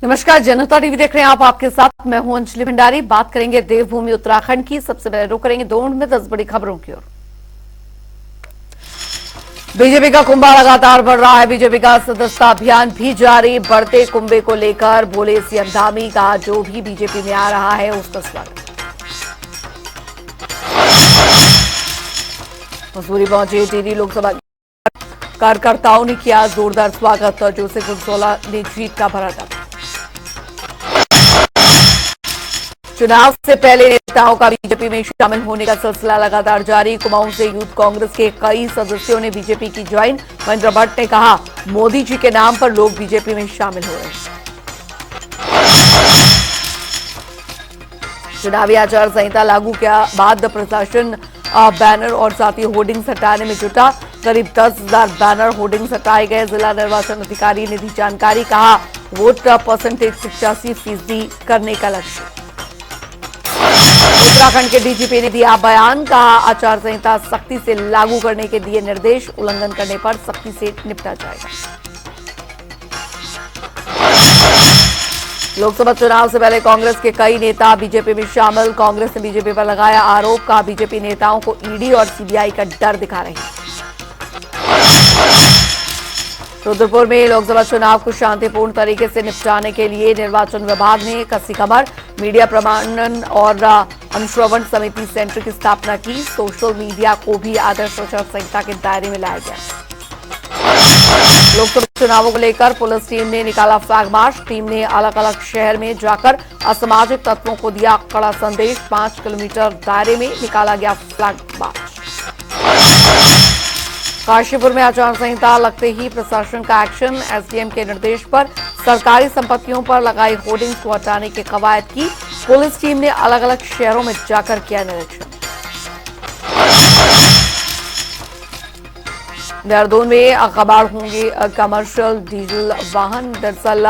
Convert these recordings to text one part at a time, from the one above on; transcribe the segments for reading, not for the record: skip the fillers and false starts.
नमस्कार, जनता टीवी देख रहे हैं आप। आपके साथ मैं हूं अंजलि भंडारी। बात करेंगे देवभूमि उत्तराखंड की। सबसे पहले रुक करेंगे 2 मिनट में 10 बड़ी खबरों की ओर। बीजेपी का कुंभा लगातार बढ़ रहा है। बीजेपी का सदस्यता अभियान भी जारी। बढ़ते कुंभे को लेकर बोले सीएम धामी, का जो भी बीजेपी में आ रहा है उसका स्वागत। मसूरी पहुंचे टिहरी लोकसभा कार्यकर्ताओं ने किया जोरदार स्वागत। जोसेफ गुरसोला ने जीत का भरा दावा। चुनाव से पहले नेताओं का बीजेपी में शामिल होने का सिलसिला लगातार जारी। कुमाऊं से यूथ कांग्रेस के कई सदस्यों ने बीजेपी की ज्वाइन। महेंद्र भट्ट ने कहा, मोदी जी के नाम पर लोग बीजेपी में शामिल हो रहे हैं। चुनावी आचार संहिता लागू के बाद प्रशासन बैनर और साथ ही होर्डिंग्स हटाने में जुटा। करीब 10,000 बैनर होर्डिंग्स हटाए गए। जिला निर्वाचन अधिकारी ने दी जानकारी, कहा वोट का परसेंटेज 85% करने का लक्ष्य। उत्तराखंड के डीजीपी ने दिया बयान, कहा आचार संहिता सख्ती से लागू करने के दिए निर्देश। उल्लंघन करने पर सख्ती से निपटा जाएगा। लोकसभा चुनाव से पहले कांग्रेस के कई नेता बीजेपी में शामिल। कांग्रेस ने बीजेपी पर लगाया आरोप, कहा बीजेपी नेताओं को ईडी और सीबीआई का डर दिखा रही है। रुद्रपुर में लोकसभा चुनाव को शांतिपूर्ण तरीके से निपटाने के लिए निर्वाचन विभाग ने कसी कमर। मीडिया प्रमाणन और अनुश्रवण समिति सेंटर की स्थापना की। सोशल मीडिया को भी आदर्श आचार संहिता के दायरे में लाया गया। लोकसभा चुनावों को लेकर पुलिस टीम ने निकाला फ्लैग मार्च। टीम ने अलग अलग शहर में जाकर असामाजिक तत्वों को दिया कड़ा संदेश। 5 किलोमीटर दायरे में निकाला गया फ्लैग मार्च। काशीपुर में आचार संहिता लगते ही प्रशासन का एक्शन। एसडीएम के निर्देश पर सरकारी संपत्तियों पर लगाई होर्डिंग्स को हटाने की कवायद की। पुलिस टीम ने अलग अलग शहरों में जाकर किया निरीक्षण। देहरादून में कबाड़ होंगे कमर्शियल डीजल वाहन। दरअसल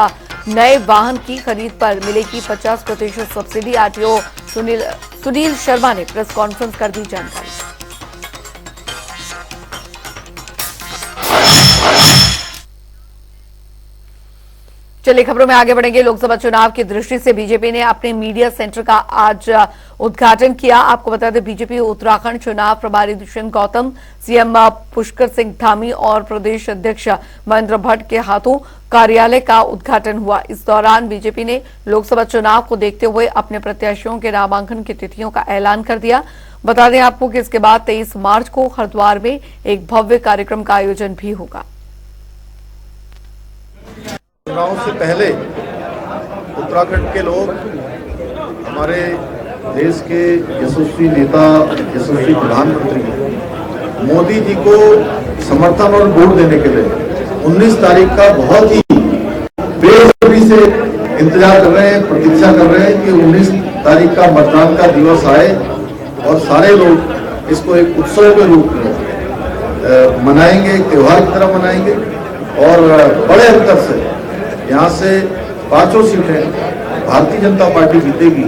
नए वाहन की खरीद पर मिलेगी 50% सब्सिडी। आरटीओ सुनील शर्मा ने प्रेस कॉन्फ्रेंस कर दी जानकारी। चलिए खबरों में आगे बढ़ेंगे। लोकसभा चुनाव की दृष्टि से बीजेपी ने अपने मीडिया सेंटर का आज उद्घाटन किया। आपको बता दें, बीजेपी उत्तराखंड चुनाव प्रभारी दुष्यंत गौतम, सीएम पुष्कर सिंह धामी और प्रदेश अध्यक्ष महेंद्र भट्ट के हाथों कार्यालय का उद्घाटन हुआ। इस दौरान बीजेपी ने लोकसभा चुनाव को देखते हुए अपने प्रत्याशियों के नामांकन की तिथियों का ऐलान कर दिया। बता दें आपको कि इसके बाद 23 मार्च को हरिद्वार में एक भव्य कार्यक्रम का आयोजन भी होगा। चुनाव से पहले उत्तराखंड के लोग हमारे देश के यशस्वी नेता, यशस्वी प्रधानमंत्री मोदी जी को समर्थन और वोट देने के लिए 19 तारीख का बहुत ही बेसब्री से इंतजार कर रहे हैं, प्रतीक्षा कर रहे हैं कि 19 तारीख का मतदान का दिवस आए और सारे लोग इसको एक उत्सव के रूप में मनाएंगे, एक त्योहार की तरह मनाएंगे और बड़े अंतर से यहाँ से 5 सीटें भारतीय जनता पार्टी जीतेगी।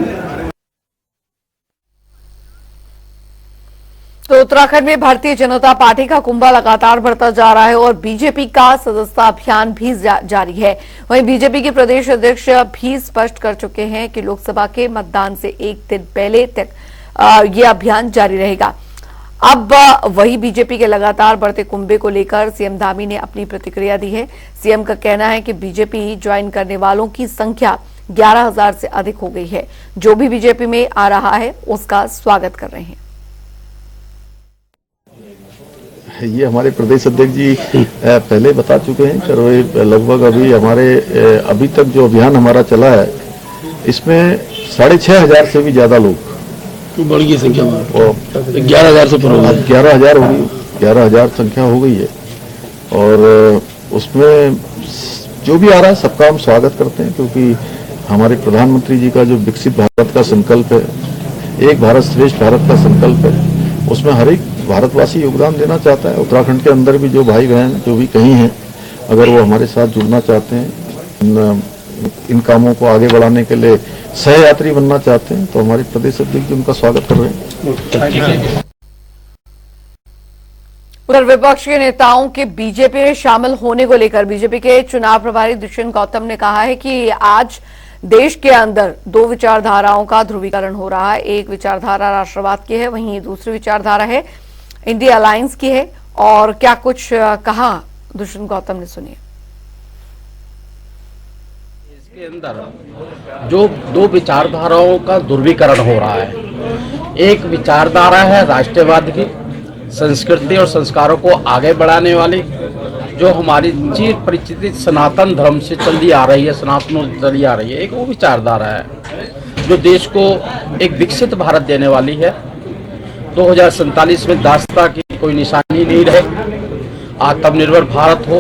तो उत्तराखंड में भारतीय जनता पार्टी का कुंभा लगातार बढ़ता जा रहा है और बीजेपी का सदस्यता अभियान भी जारी है। वहीं बीजेपी के प्रदेश अध्यक्ष भी स्पष्ट कर चुके हैं कि लोकसभा के मतदान से एक दिन पहले तक ये अभियान जारी रहेगा। अब वही बीजेपी के लगातार बढ़ते कुंभे को लेकर सीएम धामी ने अपनी प्रतिक्रिया दी है। सीएम का कहना है कि बीजेपी ज्वाइन करने वालों की संख्या 11,000 से अधिक हो गई है। जो भी बीजेपी में आ रहा है उसका स्वागत कर रहे हैं। ये हमारे प्रदेश अध्यक्ष जी पहले बता चुके हैं कि लगभग अभी तक जो अभियान हमारा चला है इसमें 6,500 से भी ज्यादा लोग बढ़ गई संख्या 11,000 से ऊपर 11,000 हो गई, 11,000 संख्या हो गई है। और उसमें जो भी आ रहा है सबका हम स्वागत करते हैं, क्योंकि हमारे प्रधानमंत्री जी का जो विकसित भारत का संकल्प है, एक भारत श्रेष्ठ भारत का संकल्प है, उसमें हर एक भारतवासी योगदान देना चाहता है। उत्तराखंड के अंदर भी जो भाई बहन जो भी कहीं हैं, अगर वो हमारे साथ जुड़ना चाहते हैं, इन कामों को आगे बढ़ाने के लिए सहयात्री बनना चाहते हैं, तो हमारे प्रदेश अध्यक्ष जी उनका स्वागत कर रहे हैं। उधर विपक्ष के नेताओं के बीजेपी में शामिल होने को लेकर बीजेपी के चुनाव प्रभारी दुष्यंत गौतम ने कहा है कि आज देश के अंदर दो विचारधाराओं का ध्रुवीकरण हो रहा है। एक विचारधारा राष्ट्रवाद की है, वहीं दूसरी विचारधारा है इंडिया अलायंस की है। और क्या कुछ कहा दुष्यंत गौतम ने, सुनिए। इसके अंदर जो दो विचारधाराओं का ध्रुवीकरण हो रहा है, एक विचारधारा है राष्ट्रवाद की, संस्कृति और संस्कारों को आगे बढ़ाने वाली, जो हमारी चिर परिचित सनातन धर्म से चली आ रही है, सनातन चली आ रही है। एक वो विचारधारा है जो देश को एक विकसित भारत देने वाली है। 2047 में दासता की कोई निशानी नहीं रहे, आत्मनिर्भर भारत हो,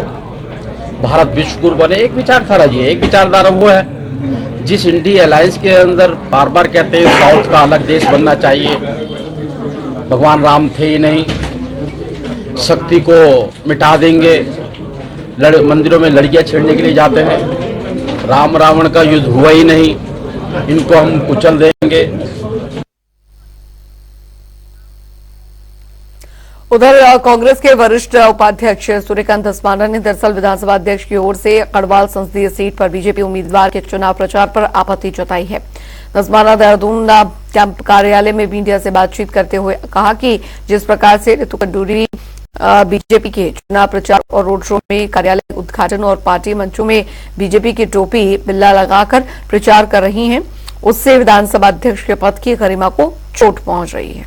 भारत विश्व गुरु बने। एक विचारधारा जी, एक विचारधारा वो है जिस इंडिया अलायंस के अंदर बार बार कहते हैं साउथ का अलग देश बनना चाहिए, भगवान राम थे ही नहीं, शक्ति को मिटा देंगे, मंदिरों में लड़कियां छेड़ने के लिए जाते हैं, राम रावण का युद्ध हुआ ही नहीं, इनको हम कुचल देंगे। उधर कांग्रेस के वरिष्ठ उपाध्यक्ष सूर्यकांत धस्माना ने दरअसल विधानसभा अध्यक्ष की ओर से गढ़वाल संसदीय सीट पर बीजेपी उम्मीदवार के चुनाव प्रचार पर आपत्ति जताई है। धस्माना देहरादून कैंप कार्यालय में मीडिया से बातचीत करते हुए कहा कि जिस प्रकार से ऋतु खंडूरी बीजेपी के चुनाव प्रचार और रोड शो में, कार्यालय उद्घाटन और पार्टी मंचों में बीजेपी की टोपी बिल्ला लगाकर प्रचार कर रही हैं, उससे विधानसभा अध्यक्ष के पद की गरिमा को चोट पहुंच रही है।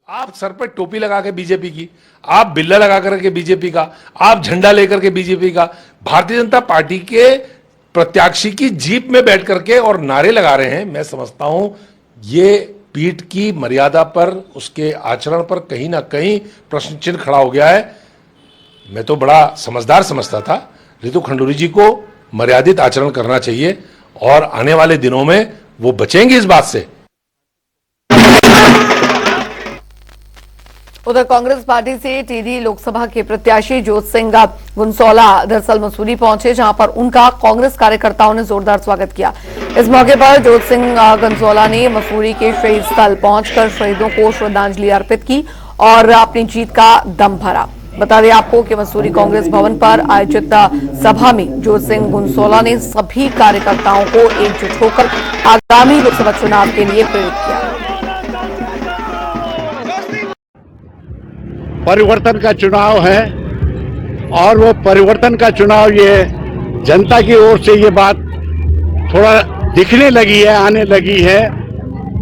आप सर पर टोपी लगा के बीजेपी की, आप बिल्ला लगा करके बीजेपी का, आप झंडा लेकर के बीजेपी का, भारतीय जनता पार्टी के प्रत्याशी की जीप में बैठ करके और नारे लगा रहे हैं। मैं समझता हूं ये पीठ की मर्यादा पर, उसके आचरण पर कहीं ना कहीं प्रश्न चिन्ह खड़ा हो गया है। मैं तो बड़ा समझदार समझता था। ऋतु खंडूरी जी को मर्यादित आचरण करना चाहिए और आने वाले दिनों में वो बचेंगे इस बात से। उधर कांग्रेस पार्टी से टीडी लोकसभा के प्रत्याशी जोत सिंह गुनसोला दरअसल मसूरी पहुंचे, जहां पर उनका कांग्रेस कार्यकर्ताओं ने जोरदार स्वागत किया। इस मौके पर जोत सिंह गुनसोला ने मसूरी के शहीद स्थल पहुंचकर शहीदों को श्रद्धांजलि अर्पित की और अपनी जीत का दम भरा। बता दें आपको कि मसूरी कांग्रेस भवन पर आयोजित सभा में जोत सिंह गुनसोला ने सभी कार्यकर्ताओं को एकजुट होकर आगामी लोकसभा चुनाव के लिए प्रेरित किया। परिवर्तन का चुनाव है और वो परिवर्तन का चुनाव, ये जनता की ओर से ये बात थोड़ा दिखने लगी है, आने लगी है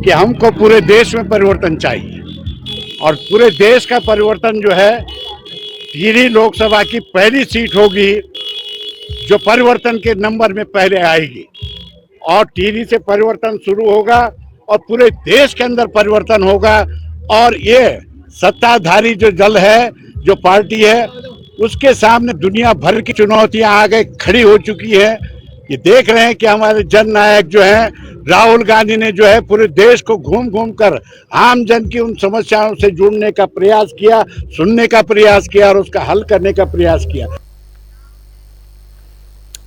कि हमको पूरे देश में परिवर्तन चाहिए। और पूरे देश का परिवर्तन जो है, टिहरी लोकसभा की पहली सीट होगी जो परिवर्तन के नंबर में पहले आएगी और टिहरी से परिवर्तन शुरू होगा और पूरे देश के अंदर परिवर्तन होगा। और ये सत्ताधारी जो दल है, जो पार्टी है, उसके सामने दुनिया भर की चुनौतियां आगे खड़ी हो चुकी है। ये देख रहे हैं कि हमारे जन नायक जो है राहुल गांधी ने जो है पूरे देश को घूम घूम कर आम जन की उन समस्याओं से जुड़ने का प्रयास किया, सुनने का प्रयास किया और उसका हल करने का प्रयास किया।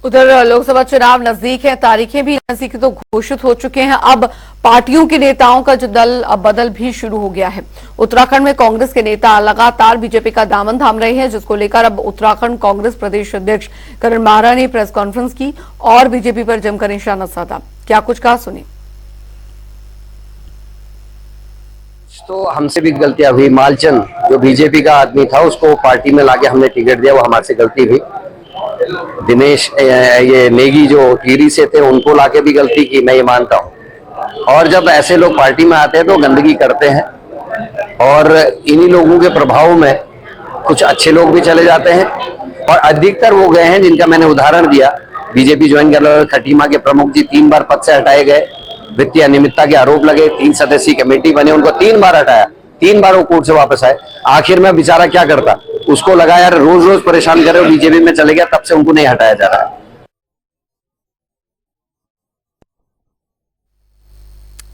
उधर लोकसभा चुनाव नजदीक है, तारीखें भी नजदीक तो घोषित हो चुके हैं। अब पार्टियों के नेताओं का जो दल बदल भी शुरू हो गया है। उत्तराखंड में कांग्रेस के नेता लगातार बीजेपी का दामन थाम रहे हैं, जिसको लेकर अब उत्तराखंड कांग्रेस प्रदेश अध्यक्ष करण माहरा ने प्रेस कॉन्फ्रेंस की और बीजेपी पर जमकर निशाना साधा। क्या कुछ कहा, सुनिए। तो हमसे भी गलतियां हुई। मालचंद जो बीजेपी का आदमी था, उसको पार्टी में लाके हमने टिकट दिया, वो हमारे से गलती हुई। दिनेश ये नेगी जो टिहरी से थे, उनको लाके भी गलती की, मैं ये मानता हूँ। और जब ऐसे लोग पार्टी में आते हैं तो गंदगी करते हैं और इन्हीं लोगों के प्रभाव में कुछ अच्छे लोग भी चले जाते हैं और अधिकतर वो गए हैं जिनका मैंने उदाहरण दिया। बीजेपी ज्वाइन कर खटीमा के प्रमुख जी 3 बार पद से हटाए गए, वित्तीय अनियमितता के आरोप लगे, 3 सदस्यीय कमेटी बने, उनको 3 बार हटाया, 3 बार वो कोर्ट से वापस आए। आखिर में बेचारा क्या करता, उसको लगा यार रोज रोज परेशान करे, बीजेपी में चले गया, तब से उनको नहीं हटाया जा रहा है।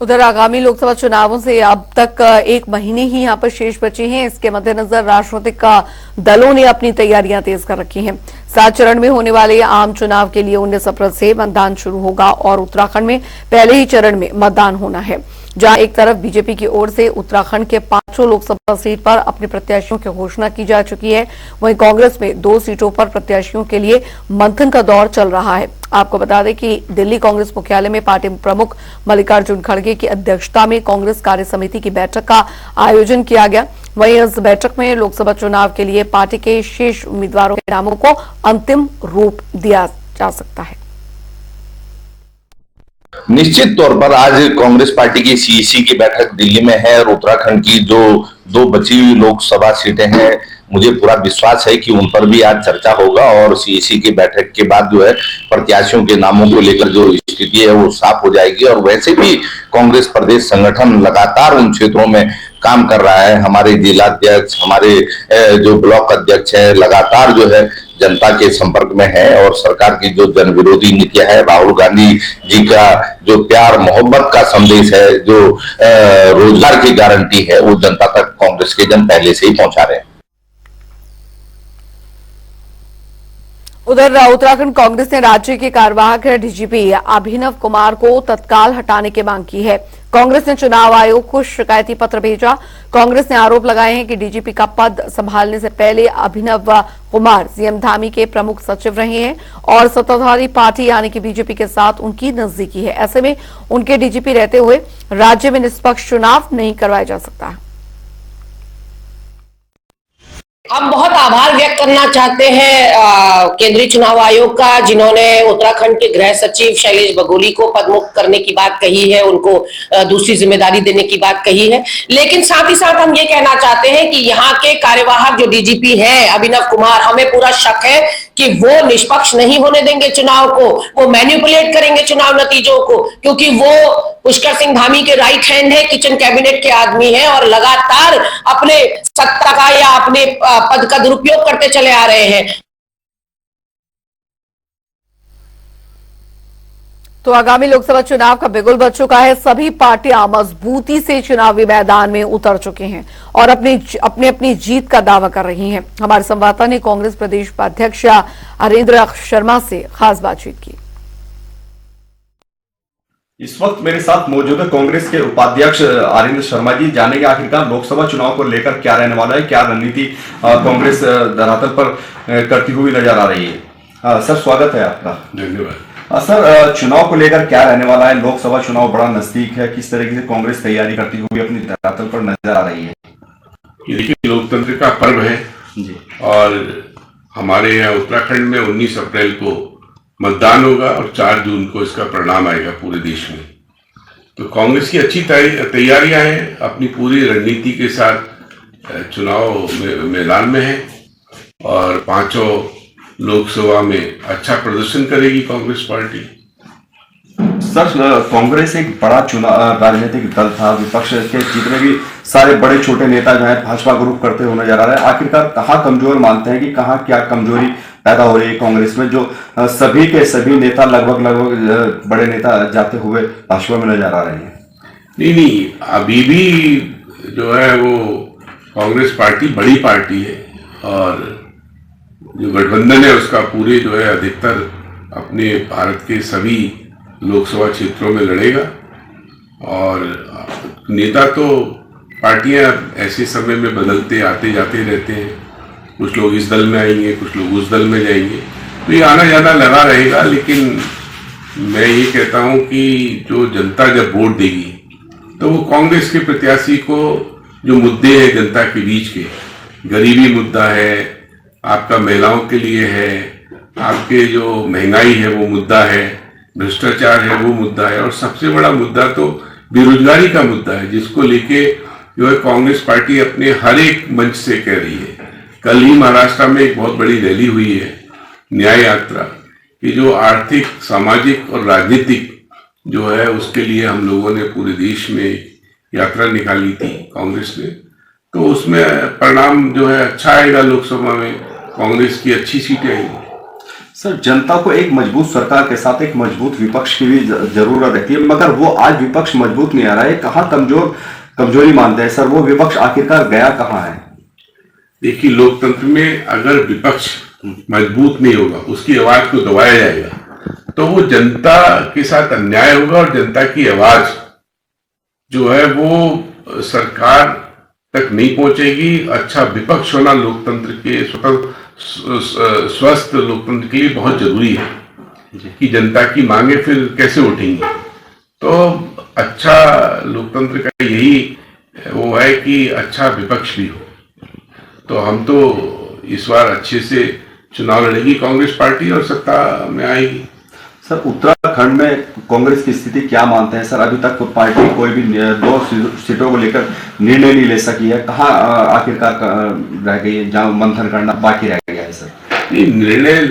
उधर आगामी लोकसभा चुनावों से अब तक 1 महीने ही यहां पर शेष बचे हैं। इसके मद्देनजर राजनीतिक दलों ने अपनी तैयारियां तेज कर रखी हैं। 7 चरण में होने वाले आम चुनाव के लिए 19 अप्रैल से मतदान शुरू होगा और उत्तराखंड में पहले ही चरण में मतदान होना है, जहां एक तरफ बीजेपी की ओर से उत्तराखंड के 5 पांचों लोकसभा सीट पर अपने प्रत्याशियों की घोषणा की जा चुकी है। वहीं कांग्रेस में 2 सीटों पर प्रत्याशियों के लिए मंथन का दौर चल रहा है। आपको बता दें कि दिल्ली कांग्रेस मुख्यालय में पार्टी प्रमुख मल्लिकार्जुन खड़गे की अध्यक्षता में कांग्रेस कार्य समिति की बैठक का आयोजन किया गया। वहीं इस बैठक में लोकसभा चुनाव के लिए पार्टी के शेष उम्मीदवारों के नामों को अंतिम रूप दिया जा सकता है। निश्चित तौर पर आज कांग्रेस पार्टी की सीईसी की बैठक दिल्ली में है और उत्तराखंड की जो 2 बची हुई लोकसभा सीटें हैं, मुझे पूरा विश्वास है कि उन पर भी आज चर्चा होगा और सीईसी की बैठक के बाद जो है प्रत्याशियों के नामों को लेकर जो स्थिति है वो साफ हो जाएगी। और वैसे भी कांग्रेस प्रदेश संगठन लगातार उन क्षेत्रों में काम कर रहा है। हमारे जिलाध्यक्ष, हमारे जो ब्लॉक अध्यक्ष है, लगातार जो है जनता के संपर्क में है और सरकार की जो जन विरोधी नीतियां है, राहुल गांधी जी का जो प्यार मोहब्बत का संदेश है, जो रोजगार की गारंटी है, वो जनता तक कांग्रेस के जन पहले से ही पहुंचा रहे हैं। उधर उत्तराखंड कांग्रेस ने राज्य के कार्यवाहक डीजीपी अभिनव कुमार को तत्काल हटाने की मांग की है। कांग्रेस ने चुनाव आयोग को शिकायती पत्र भेजा। कांग्रेस ने आरोप लगाए हैं कि डीजीपी का पद संभालने से पहले अभिनव कुमार सीएम धामी के प्रमुख सचिव रहे हैं और सत्ताधारी पार्टी यानी कि बीजेपी के साथ उनकी नजदीकी है। ऐसे में उनके डीजीपी रहते हुए राज्य में निष्पक्ष चुनाव नहीं करवाया जा सकता है। हम बहुत आभार व्यक्त करना चाहते हैं केंद्रीय चुनाव आयोग का, जिन्होंने उत्तराखंड के गृह सचिव शैलेश बगोली को पदमुक्त करने की बात कही है, उनको दूसरी जिम्मेदारी देने की बात कही है। लेकिन साथ ही साथ हम ये कहना चाहते हैं कि यहाँ के कार्यवाहक जो डीजीपी हैं अभिनव कुमार, हमें पूरा शक है कि वो निष्पक्ष नहीं होने देंगे चुनाव को, वो मैनिपुलेट करेंगे चुनाव नतीजों को, क्योंकि वो पुष्कर सिंह धामी के राइट हैंड है, किचन कैबिनेट के आदमी हैं और लगातार अपने सत्ता का या अपने पद का दुरुपयोग करते चले आ रहे हैं। तो आगामी लोकसभा चुनाव का बिगुल बज चुका है। सभी पार्टियां मजबूती से चुनावी मैदान में उतर चुके हैं और अपनी जीत का दावा कर रही हैं। हमारे संवाददाता ने कांग्रेस प्रदेश उपाध्यक्ष अरिंद्र शर्मा से खास बातचीत की। इस वक्त मेरे साथ मौजूद है कांग्रेस के उपाध्यक्ष अरिंद्र शर्मा जी। जानेंगे आखिरकार लोकसभा चुनाव को लेकर क्या रहने वाला है, क्या रणनीति कांग्रेस धरातल पर करती हुई नजर आ रही है। सर, स्वागत है आपका। धन्यवाद। सर, चुनाव को लेकर क्या रहने वाला है? लोकसभा चुनाव बड़ा नजदीक है, किस तरीके से कांग्रेस तैयारी करती हुई अपनी धरातल पर नजर आ रही है? ये देखिए, लोकतंत्र का पर्व है जी, और हमारे यहाँ उत्तराखंड में 19 अप्रैल को मतदान होगा और 4 जून को इसका परिणाम आएगा पूरे देश में। तो कांग्रेस की अच्छी तैयारियां हैं, अपनी पूरी रणनीति के साथ चुनाव मैदान में है और 5 लोकसभा में अच्छा प्रदर्शन करेगी कांग्रेस पार्टी। सर, कांग्रेस एक बड़ा चुनाव राजनीतिक दल था, विपक्ष के जितने भी सारे बड़े छोटे नेता जो है भाजपा ग्रुप करते हुए नजर आ रहे हैं। आखिरकार कहाँ कमजोर मानते हैं कि कहाँ क्या कमजोरी पैदा हो रही है कांग्रेस में, जो सभी के सभी नेता लगभग बड़े नेता जाते हुए भाजपा में नजर आ रहे हैं? नहीं, अभी भी जो है वो कांग्रेस पार्टी बड़ी पार्टी है और जो गठबंधन है उसका पूरे जो है अधिकतर अपने भारत के सभी लोकसभा क्षेत्रों में लड़ेगा। और नेता तो पार्टियां ऐसे समय में बदलते आते जाते रहते हैं, कुछ लोग इस दल में आएंगे, कुछ लोग उस दल में जाएंगे, तो ये आना जाना लगा रहेगा। लेकिन मैं ये कहता हूं कि जो जनता जब वोट देगी तो वो कांग्रेस के प्रत्याशी को जो मुद्दे हैं जनता के बीच के, गरीबी मुद्दा है, आपका महिलाओं के लिए है, आपके जो महंगाई है वो मुद्दा है, भ्रष्टाचार है वो मुद्दा है, और सबसे बड़ा मुद्दा तो बेरोजगारी का मुद्दा है, जिसको लेके जो है कांग्रेस पार्टी अपने हर एक मंच से कह रही है। कल ही महाराष्ट्र में एक बहुत बड़ी रैली हुई है, न्याय यात्रा, कि जो आर्थिक, सामाजिक और राजनीतिक जो है उसके लिए हम लोगों ने पूरे देश में यात्रा निकाली थी कांग्रेस ने। तो उसमें परिणाम जो है अच्छा आएगा, लोकसभा में कांग्रेस की अच्छी सीटें आएंगी। सर, जनता को एक मजबूत सरकार के साथ एक मजबूत विपक्ष की भी जरूरत रहती है, मगर वो आज विपक्ष मजबूत नहीं आ रहा है। कहाँ कमजोरी मानते हैं सर? वो विपक्ष आखिरकार गया कहाँ है? देखिए, लोकतंत्र में अगर विपक्ष मजबूत नहीं होगा, उसकी आवाज को दबाया जाएगा, तो वो जनता के साथ अन्याय होगा और जनता की आवाज जो है वो सरकार तक नहीं पहुंचेगी। अच्छा विपक्ष होना लोकतंत्र के स्वस्थ लोकतंत्र के लिए बहुत जरूरी है कि जनता की मांगे फिर कैसे उठेंगी। तो अच्छा लोकतंत्र का यही वो है कि अच्छा विपक्ष भी हो। तो हम तो इस बार अच्छे से चुनाव लड़ेगी कांग्रेस पार्टी और सत्ता में आएगी। सर उत्तराखंड में कांग्रेस की स्थिति क्या मानते हैं सर? अभी तक तो पार्टी कोई भी 2 सीटों को लेकर निर्णय नहीं ले सकी है। कहाँ आखिरकार रह गई है जहाँ मंथन करना बाकी रह गया है सर? नहीं, निर्णय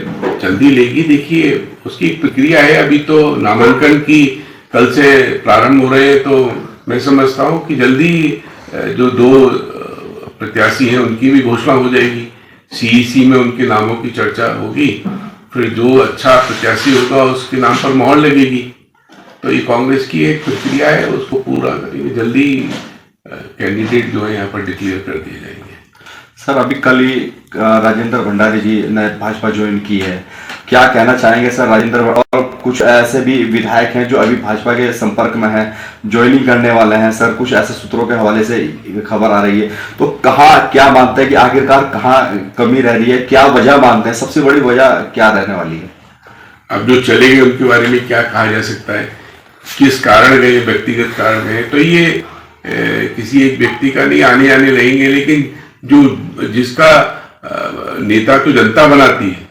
जल्दी लेगी। देखिए उसकी एक प्रक्रिया है। अभी तो नामांकन की कल से प्रारंभ हो रहे हैं, तो मैं समझता हूँ कि जल्दी जो 2 प्रत्याशी हैं उनकी भी घोषणा हो जाएगी। सीईसी में उनके नामों की चर्चा होगी, फिर जो अच्छा प्रत्याशी होगा उसके नाम पर मोहर लगेगी। तो ये कांग्रेस की एक प्रक्रिया है, उसको पूरा करेंगे। जल्दी कैंडिडेट जो है यहाँ पर डिक्लेयर कर दिए जाएंगे। सर अभी कल ही राजेंद्र भंडारी जी ने भाजपा ज्वाइन की है, क्या कहना चाहेंगे सर राजेंद्र? और कुछ ऐसे भी विधायक हैं जो अभी भाजपा के संपर्क में हैं, ज्वाइनिंग करने वाले हैं सर, कुछ ऐसे सूत्रों के हवाले से खबर आ रही है। तो कहाँ क्या मानते हैं कि आखिरकार कहाँ कमी रह रही है, क्या वजह मानते हैं, सबसे बड़ी वजह क्या रहने वाली है? अब जो चले गए उनके बारे में क्या कहा जा सकता है, किस कारण गए, व्यक्तिगत कारण गए, तो ये किसी एक व्यक्ति का नहीं, आने आने रहेंगे। लेकिन जो जिसका नेता तो जनता बनाती है,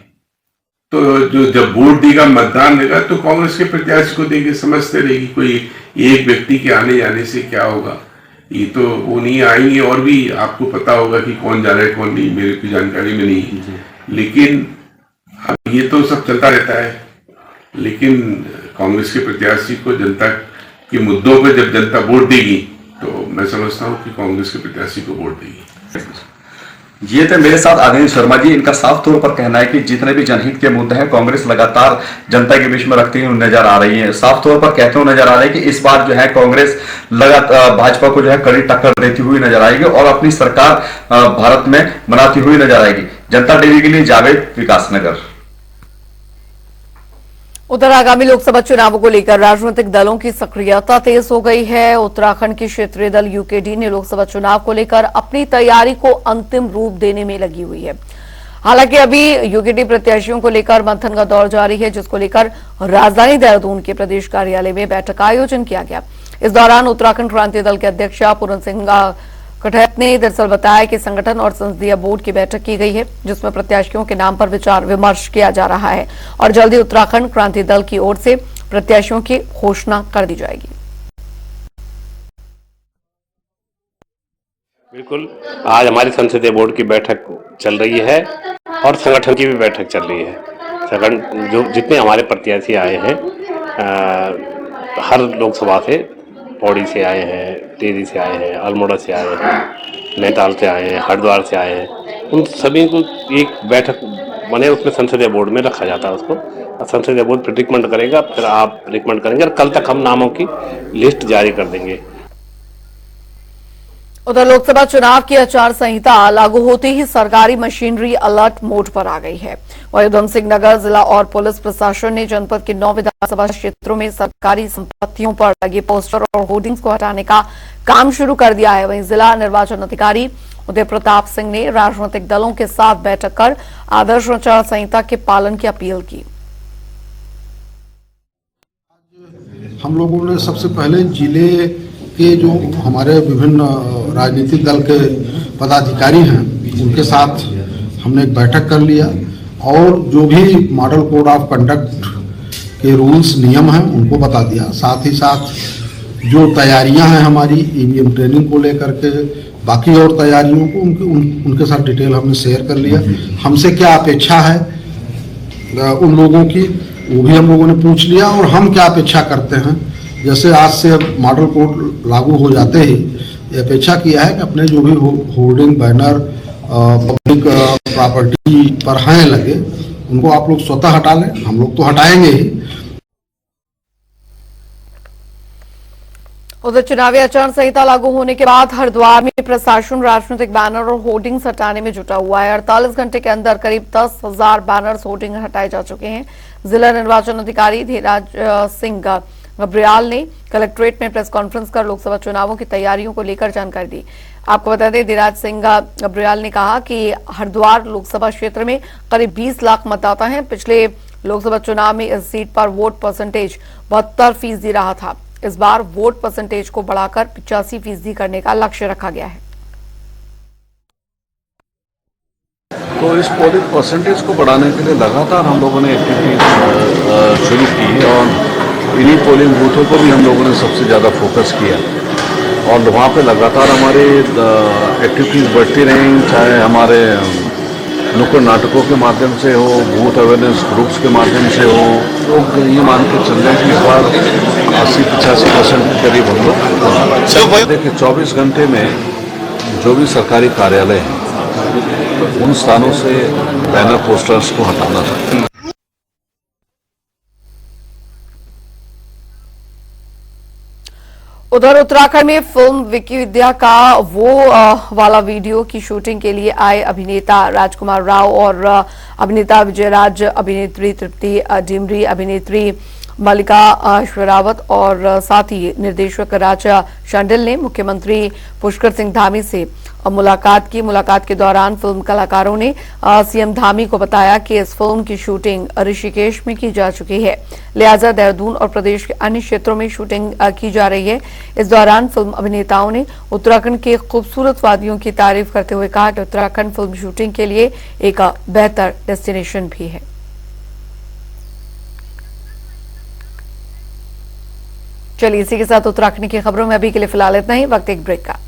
तो जो जब वोट देगा, मतदान देगा, तो कांग्रेस के प्रत्याशी को देगी, समझते रहेगी। कोई एक व्यक्ति के आने जाने से क्या होगा, ये तो वो नहीं आएंगे। और भी आपको पता होगा कि कौन जा रहा है कौन नहीं, मेरे को जानकारी में नहीं है। लेकिन ये तो सब चलता रहता है। लेकिन कांग्रेस के प्रत्याशी को जनता के मुद्दों पर जब जनता वोट देगी, तो मैं समझता हूँ कि कांग्रेस के प्रत्याशी को वोट देगी। ये थे मेरे साथ आदित्य शर्मा जी। इनका साफ तौर पर कहना है कि जितने भी जनहित के मुद्दे हैं कांग्रेस लगातार जनता के बीच में रखती हुई नजर आ रही है। साफ तौर पर कहते हुए नजर आ रहे हैं कि इस बार जो है कांग्रेस लगातार भाजपा को जो है कड़ी टक्कर देती हुई नजर आएगी और अपनी सरकार भारत में बनाती हुई नजर आएगी। जनता टीवी के लिए जावेद, विकासनगर। उधर आगामी लोकसभा चुनावों को लेकर राजनीतिक दलों की सक्रियता तेज हो गई है। उत्तराखंड की क्षेत्रीय दल यूकेडी ने लोकसभा चुनाव को लेकर अपनी तैयारी को अंतिम रूप देने में लगी हुई है। हालांकि अभी यूकेडी प्रत्याशियों को लेकर मंथन का दौर जारी है, जिसको लेकर राजधानी देहरादून के प्रदेश कार्यालय में बैठक का आयोजन किया गया। इस दौरान उत्तराखंड क्रांति दल के अध्यक्ष पूरन सिंह कठैत ने दरअसल बताया कि संगठन और संसदीय बोर्ड की बैठक की गई है, जिसमें प्रत्याशियों के नाम पर विचार विमर्श किया जा रहा है और जल्दी उत्तराखंड क्रांति दल की ओर से प्रत्याशियों की घोषणा कर दी जाएगी। बिल्कुल, आज हमारी संसदीय बोर्ड की बैठक चल रही है और संगठन की भी बैठक चल रही है। संगठन जो जितने हमारे प्रत्याशी आए हैं, हर लोकसभा से, पौड़ी से आए हैं, टिहरी से आए हैं, अल्मोड़ा से आए हैं, नैनीताल से आए हैं, हरिद्वार से आए हैं, उन सभी को एक बैठक बने, उसमें संसदीय बोर्ड में रखा जाता है उसको। संसदीय बोर्ड फिर रिकमेंड करेगा, फिर आप रिकमेंड करेंगे और कल तक हम नामों की लिस्ट जारी कर देंगे। उधर लोकसभा चुनाव की आचार संहिता लागू होते ही सरकारी मशीनरी अलर्ट मोड पर आ गई है। वहीं उधम सिंह नगर जिला और पुलिस प्रशासन ने जनपद के 9 विधानसभा क्षेत्रों में सरकारी संपत्तियों पर लगे पोस्टर और होर्डिंग्स को हटाने का काम शुरू कर दिया है। वहीं जिला निर्वाचन अधिकारी उदय प्रताप सिंह ने राजनीतिक दलों के साथ बैठक कर आदर्श आचार संहिता के पालन की अपील की। हम लोगों ने सबसे पहले जिले के जो हमारे विभिन्न राजनीतिक दल के पदाधिकारी हैं उनके साथ हमने एक बैठक कर लिया और जो भी मॉडल कोड ऑफ कंडक्ट के रूल्स नियम हैं उनको बता दिया। साथ ही साथ जो तैयारियां हैं हमारी ईवीएम ट्रेनिंग को लेकर के, बाकी और तैयारियों को उनके साथ डिटेल हमने शेयर कर लिया। हमसे क्या अपेक्षा है उन लोगों की, वो भी हम लोगों ने पूछ लिया और हम क्या अपेक्षा करते हैं। जैसे आज से मॉडल कोड लागू हो जाते ही ये अपेक्षा किया है कि अपने जो भी होर्डिंग, बैनर पब्लिक प्रॉपर्टी पर हैं लगे, उनको आप लोग स्वतः हटा लें। हम लोग तो हटाएंगे ही। उधर चुनावी आचार संहिता लागू होने के बाद हरिद्वार में प्रशासन राजनीतिक बैनर और होर्डिंग्स हटाने में जुटा हुआ है। 48 घंटे के अंदर करीब 10,000 बैनर्स होर्डिंग हटाए जा चुके हैं। जिला निर्वाचन अधिकारी धीराज सिंह गब्रियाल ने कलेक्ट्रेट में प्रेस कॉन्फ्रेंस कर लोकसभा चुनावों की तैयारियों को लेकर जानकारी दी। आपको बता दें, धीराज सिंह गब्रियाल ने कहा कि हरिद्वार लोकसभा क्षेत्र में करीब 20 लाख मतदाता हैं। पिछले लोकसभा चुनाव में इस सीट पर वोट परसेंटेज 72% रहा था। इस बार वोट परसेंटेज को बढ़ाकर 85% करने का लक्ष्य रखा गया है। तो इस पोलिंग परसेंटेज को बढ़ाने के लिए लगातार हम लोगों ने एक्टिविटीज शुरू की और इन्हीं पोलिंग बूथों को भी हम लोगों ने सबसे ज़्यादा फोकस किया और वहाँ पे लगातार हमारे एक्टिविटीज बढ़ती रहीं, चाहे हमारे नुक्कड़ नाटकों के माध्यम से हो, बूथ अवेयरनेस ग्रुप्स के माध्यम से हो। लोग ये मान के चल रहे हैं कि इस बार 80-85% के करीब हम लोग देखिए 24 घंटे में जो भी सरकारी कार्यालय हैं उन स्थानों से बैनर पोस्टर्स को हटाना है। उधर उत्तराखंड में फिल्म विकी विद्या का वो वाला वीडियो की शूटिंग के लिए आए अभिनेता राजकुमार राव और अभिनेता विजयराज, अभिनेत्री तृप्ति डिमरी, अभिनेत्री मल्लिका शेरावत और साथ ही निर्देशक राजा शांडिल ने मुख्यमंत्री पुष्कर सिंह धामी से मुलाकात की। मुलाकात के दौरान फिल्म कलाकारों ने सीएम धामी को बताया कि इस फिल्म की शूटिंग ऋषिकेश में की जा चुकी है, लिहाजा देहरादून और प्रदेश के अन्य क्षेत्रों में शूटिंग की जा रही है। इस दौरान फिल्म अभिनेताओं ने उत्तराखंड के खूबसूरत वादियों की तारीफ करते हुए कहा कि उत्तराखंड फिल्म शूटिंग के लिए एक बेहतर डेस्टिनेशन भी है। चलिए इसी के साथ उत्तराखंड की खबरों में अभी के लिए फिलहाल इतना ही। वक्त एक ब्रेक का।